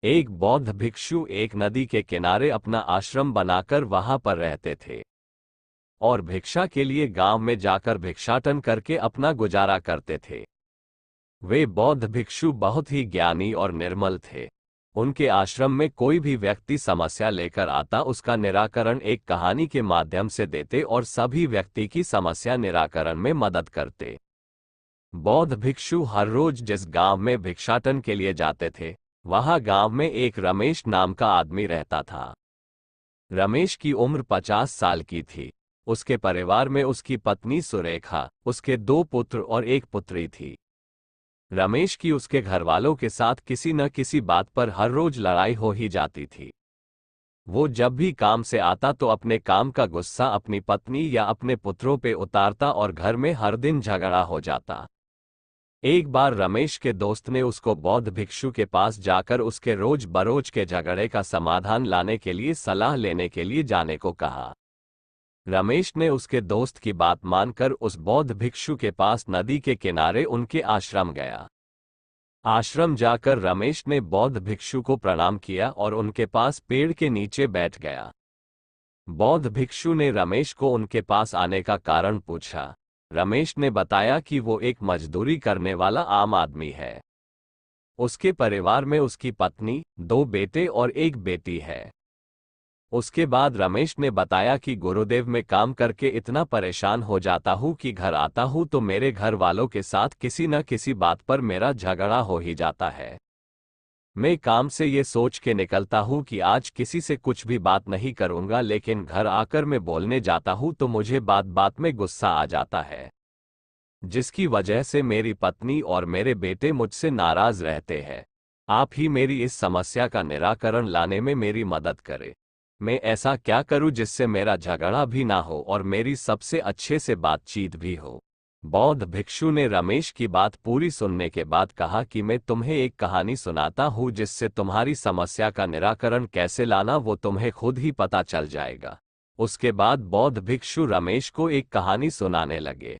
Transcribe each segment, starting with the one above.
एक बौद्ध भिक्षु एक नदी के किनारे अपना आश्रम बनाकर वहां पर रहते थे और भिक्षा के लिए गांव में जाकर भिक्षाटन करके अपना गुजारा करते थे। वे बौद्ध भिक्षु बहुत ही ज्ञानी और निर्मल थे। उनके आश्रम में कोई भी व्यक्ति समस्या लेकर आता, उसका निराकरण एक कहानी के माध्यम से देते और सभी व्यक्ति की समस्या निराकरण में मदद करते। बौद्ध भिक्षु हर रोज जिस गांव में भिक्षाटन के लिए जाते थे, वहां गांव में एक रमेश नाम का आदमी रहता था। रमेश की उम्र 50 साल की थी। उसके परिवार में उसकी पत्नी सुरेखा, उसके 2 पुत्र और एक पुत्री थी। रमेश की उसके घरवालों के साथ किसी न किसी बात पर हर रोज लड़ाई हो ही जाती थी। वो जब भी काम से आता तो अपने काम का गुस्सा अपनी पत्नी या अपने पुत्रों पे उतारता और घर में हर दिन झगड़ा हो जाता। एक बार रमेश के दोस्त ने उसको बौद्ध भिक्षु के पास जाकर उसके रोज बरोज के झगड़े का समाधान लाने के लिए सलाह लेने के लिए जाने को कहा। रमेश ने उसके दोस्त की बात मानकर उस बौद्ध भिक्षु के पास नदी के किनारे उनके आश्रम गया। आश्रम जाकर रमेश ने बौद्ध भिक्षु को प्रणाम किया और उनके पास पेड़ के नीचे बैठ गया। बौद्ध भिक्षु ने रमेश को उनके पास आने का कारण पूछा। रमेश ने बताया कि वो एक मजदूरी करने वाला आम आदमी है। उसके परिवार में उसकी पत्नी, 2 बेटे और एक बेटी है। उसके बाद रमेश ने बताया कि गुरुदेव में काम करके इतना परेशान हो जाता हूँ कि घर आता हूँ तो मेरे घर वालों के साथ किसी न किसी बात पर मेरा झगड़ा हो ही जाता है। मैं काम से ये सोच के निकलता हूँ कि आज किसी से कुछ भी बात नहीं करूँगा, लेकिन घर आकर मैं बोलने जाता हूँ तो मुझे बात बात में गुस्सा आ जाता है, जिसकी वजह से मेरी पत्नी और मेरे बेटे मुझसे नाराज रहते हैं। आप ही मेरी इस समस्या का निराकरण लाने में मेरी मदद करें। मैं ऐसा क्या करूं जिससे मेरा झगड़ा भी ना हो और मेरी सबसे अच्छे से बातचीत भी हो। बौद्ध भिक्षु ने रमेश की बात पूरी सुनने के बाद कहा कि मैं तुम्हें एक कहानी सुनाता हूं जिससे तुम्हारी समस्या का निराकरण कैसे लाना वो तुम्हें खुद ही पता चल जाएगा। उसके बाद बौद्ध भिक्षु रमेश को एक कहानी सुनाने लगे।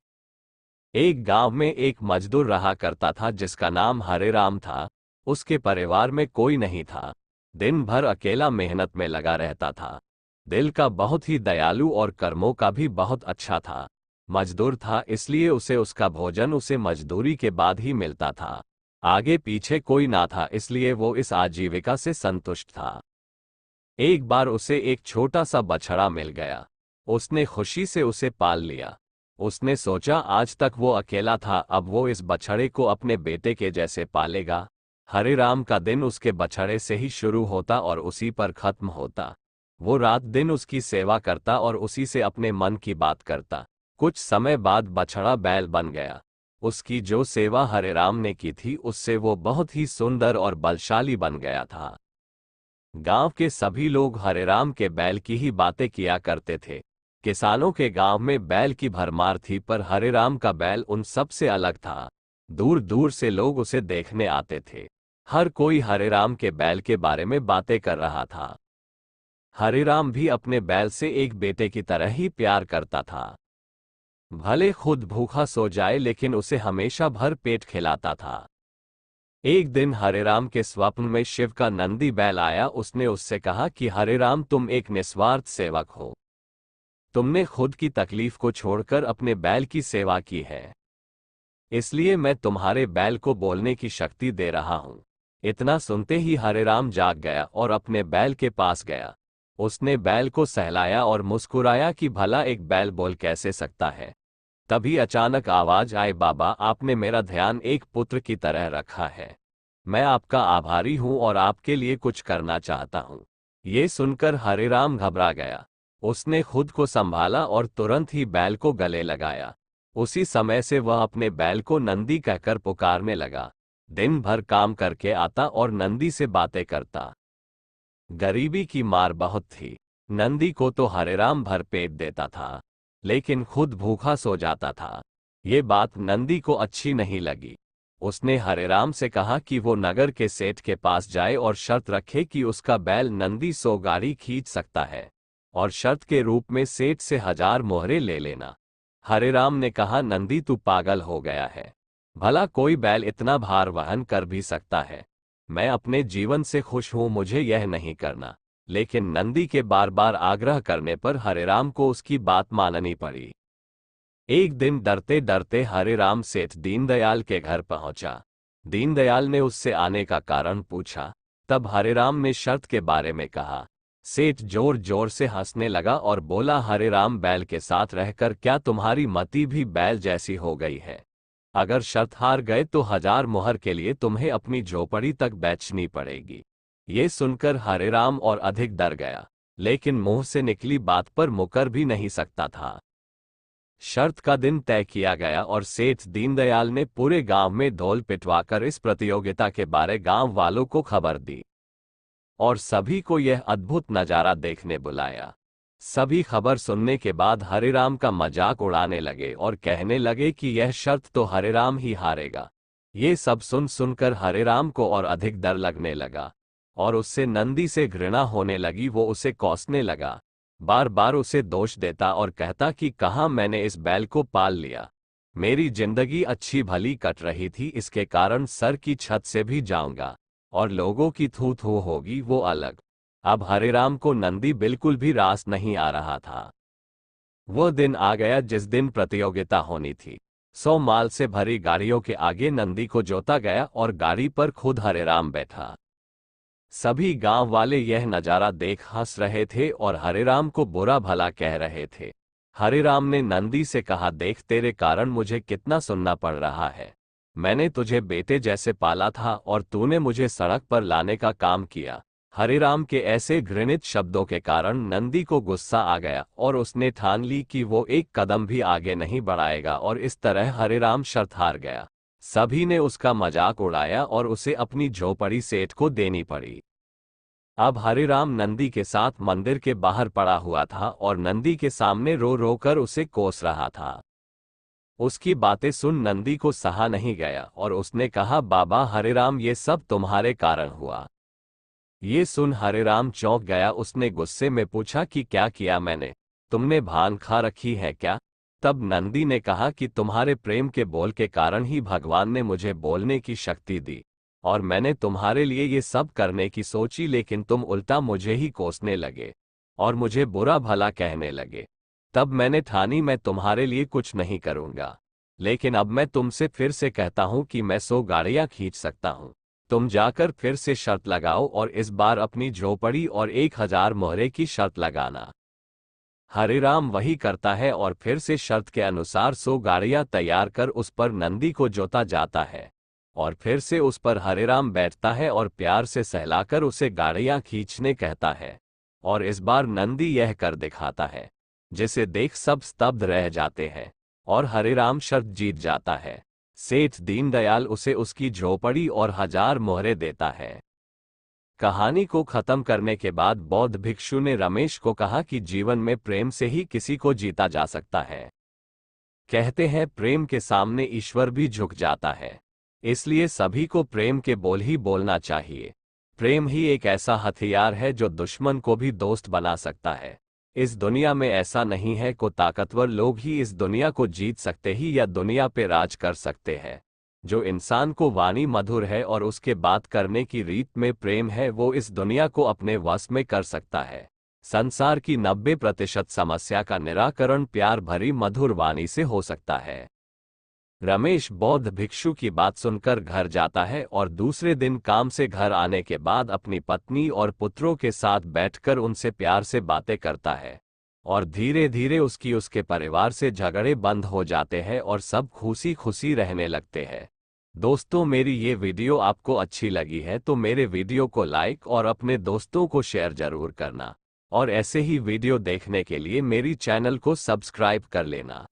एक गांव में एक मजदूर रहा करता था जिसका नाम हरेराम था। उसके परिवार में कोई नहीं था। दिन भर अकेला मेहनत में लगा रहता था। दिल का बहुत ही दयालु और कर्मों का भी बहुत अच्छा था। मजदूर था इसलिए उसे उसका भोजन उसे मजदूरी के बाद ही मिलता था। आगे पीछे कोई ना था इसलिए वो इस आजीविका से संतुष्ट था। एक बार उसे एक छोटा सा बछड़ा मिल गया। उसने खुशी से उसे पाल लिया। उसने सोचा आज तक वो अकेला था, अब वो इस बछड़े को अपने बेटे के जैसे पालेगा। हरेराम का दिन उसके बछड़े से ही शुरू होता और उसी पर खत्म होता। वो रात दिन उसकी सेवा करता और उसी से अपने मन की बात करता। कुछ समय बाद बछड़ा बैल बन गया। उसकी जो सेवा हरेराम ने की थी उससे वो बहुत ही सुंदर और बलशाली बन गया था। गांव के सभी लोग हरेराम के बैल की ही बातें किया करते थे। किसानों के गांव में बैल की भरमार थी, पर हरेराम का बैल उन सब से अलग था। दूर दूर से लोग उसे देखने आते थे। हर कोई हरेराम के बैल के बारे में बातें कर रहा था। हरेराम भी अपने बैल से एक बेटे की तरह ही प्यार करता था। भले खुद भूखा सो जाए लेकिन उसे हमेशा भर पेट खिलाता था। एक दिन हरेराम के स्वप्न में शिव का नंदी बैल आया। उसने उससे कहा कि हरेराम, तुम एक निस्वार्थ सेवक हो। तुमने खुद की तकलीफ को छोड़कर अपने बैल की सेवा की है, इसलिए मैं तुम्हारे बैल को बोलने की शक्ति दे रहा हूं। इतना सुनते ही हरेराम जाग गया और अपने बैल के पास गया। उसने बैल को सहलाया और मुस्कुराया कि भला एक बैल बोल कैसे सकता है। तभी अचानक आवाज आई, बाबा, आपने मेरा ध्यान एक पुत्र की तरह रखा है। मैं आपका आभारी हूं और आपके लिए कुछ करना चाहता हूं। ये सुनकर हरेराम घबरा गया। उसने खुद को संभाला और तुरंत ही बैल को गले लगाया। उसी समय से वह अपने बैल को नंदी कहकर पुकारने लगा। दिन भर काम करके आता और नंदी से बातें करता। गरीबी की मार बहुत थी। नंदी को तो हरेराम भर पेट देता था, लेकिन खुद भूखा सो जाता था। ये बात नंदी को अच्छी नहीं लगी। उसने हरेराम से कहा कि वो नगर के सेठ के पास जाए और शर्त रखे कि उसका बैल नंदी 100 गाड़ी खींच सकता है, और शर्त के रूप में सेठ से 1000 मोहरे ले लेना। हरेराम ने कहा, नंदी, तू पागल हो गया है। भला कोई बैल इतना भार वहन कर भी सकता है? मैं अपने जीवन से खुश हूं, मुझे यह नहीं करना। लेकिन नंदी के बार बार आग्रह करने पर हरेराम को उसकी बात माननी पड़ी। एक दिन डरते डरते हरेराम सेठ दीनदयाल के घर पहुंचा। दीनदयाल ने उससे आने का कारण पूछा। तब हरेराम ने शर्त के बारे में कहा। सेठ जोर जोर से हंसने लगा और बोला, हरेराम, बैल के साथ रहकर क्या तुम्हारी मति भी बैल जैसी हो गई है? अगर शर्त हार गए तो 1000 मुहर के लिए तुम्हें अपनी झोपड़ी तक बेचनी पड़ेगी। ये सुनकर हरेराम और अधिक डर गया, लेकिन मुंह से निकली बात पर मुकर भी नहीं सकता था। शर्त का दिन तय किया गया और सेठ दीनदयाल ने पूरे गांव में ढोल पिटवाकर इस प्रतियोगिता के बारे गांव वालों को खबर दी और सभी को यह अद्भुत नजारा देखने बुलाया। सभी खबर सुनने के बाद हरेराम का मजाक उड़ाने लगे और कहने लगे कि यह शर्त तो हरेराम ही हारेगा। ये सब सुनकर हरेराम को और अधिक डर लगने लगा और उससे नंदी से घृणा होने लगी। वो उसे कोसने लगा, बार बार उसे दोष देता और कहता कि कहाँ मैंने इस बैल को पाल लिया। मेरी जिंदगी अच्छी भली कट रही थी, इसके कारण सर की छत से भी जाऊंगा और लोगों की थू थू होगी वो अलग। अब हरेराम को नंदी बिल्कुल भी रास नहीं आ रहा था। वह दिन आ गया जिस दिन प्रतियोगिता होनी थी। 100 माल से भरी गाड़ियों के आगे नंदी को जोता गया और गाड़ी पर खुद हरेराम बैठा। सभी गांव वाले यह नजारा देख हंस रहे थे और हरेराम को बुरा भला कह रहे थे। हरेराम ने नंदी से कहा, देख, तेरे कारण मुझे कितना सुनना पड़ रहा है। मैंने तुझे बेटे जैसे पाला था और तूने मुझे सड़क पर लाने का काम किया। हरेराम के ऐसे घृणित शब्दों के कारण नंदी को गुस्सा आ गया और उसने ठान ली कि वो एक कदम भी आगे नहीं बढ़ाएगा और इस तरह हरेराम शर्त हार गया। सभी ने उसका मजाक उड़ाया और उसे अपनी झोपड़ी सेठ को देनी पड़ी। अब हरेराम नंदी के साथ मंदिर के बाहर पड़ा हुआ था और नंदी के सामने रो रो कर उसे कोस रहा था। उसकी बातें सुन नंदी को सहा नहीं गया और उसने कहा, बाबा हरेराम, ये सब तुम्हारे कारण हुआ। ये सुन हरेराम चौंक गया। उसने गुस्से में पूछा कि क्या किया मैंने? तुमने भान खा रखी है क्या? तब नंदी ने कहा कि तुम्हारे प्रेम के बोल के कारण ही भगवान ने मुझे बोलने की शक्ति दी और मैंने तुम्हारे लिए ये सब करने की सोची, लेकिन तुम उल्टा मुझे ही कोसने लगे और मुझे बुरा भला कहने लगे। तब मैंने ठानी मैं तुम्हारे लिए कुछ नहीं करूंगा। लेकिन अब मैं तुमसे फिर से कहता हूं कि मैं 100 गाड़ियां खींच सकता हूं। तुम जाकर फिर से शर्त लगाओ और इस बार अपनी झोपड़ी और 1000 मोहरे की शर्त लगाना। हरेराम वही करता है और फिर से शर्त के अनुसार 100 गाड़ियां तैयार कर उस पर नंदी को जोता जाता है और फिर से उस पर हरेराम बैठता है और प्यार से सहलाकर उसे गाड़ियां खींचने कहता है और इस बार नंदी यह कर दिखाता है, जिसे देख सब स्तब्ध रह जाते हैं और हरेराम शर्त जीत जाता है। सेठ दीनदयाल उसे उसकी झोपड़ी और 1000 मोहरे देता है। कहानी को खत्म करने के बाद बौद्ध भिक्षु ने रमेश को कहा कि जीवन में प्रेम से ही किसी को जीता जा सकता है। कहते हैं प्रेम के सामने ईश्वर भी झुक जाता है, इसलिए सभी को प्रेम के बोल ही बोलना चाहिए। प्रेम ही एक ऐसा हथियार है जो दुश्मन को भी दोस्त बना सकता है। इस दुनिया में ऐसा नहीं है को ताकतवर लोग ही इस दुनिया को जीत सकते ही या दुनिया पे राज कर सकते हैं। जो इंसान को वाणी मधुर है और उसके बात करने की रीत में प्रेम है, वो इस दुनिया को अपने वश में कर सकता है। संसार की 90% समस्या का निराकरण प्यार भरी मधुर वाणी से हो सकता है। रमेश बौद्ध भिक्षु की बात सुनकर घर जाता है और दूसरे दिन काम से घर आने के बाद अपनी पत्नी और पुत्रों के साथ बैठकर उनसे प्यार से बातें करता है और धीरे धीरे उसके परिवार से झगड़े बंद हो जाते हैं और सब खुशी खुशी रहने लगते हैं। दोस्तों, मेरी ये वीडियो आपको अच्छी लगी है तो मेरे वीडियो को लाइक और अपने दोस्तों को शेयर जरूर करना और ऐसे ही वीडियो देखने के लिए मेरी चैनल को सब्सक्राइब कर लेना।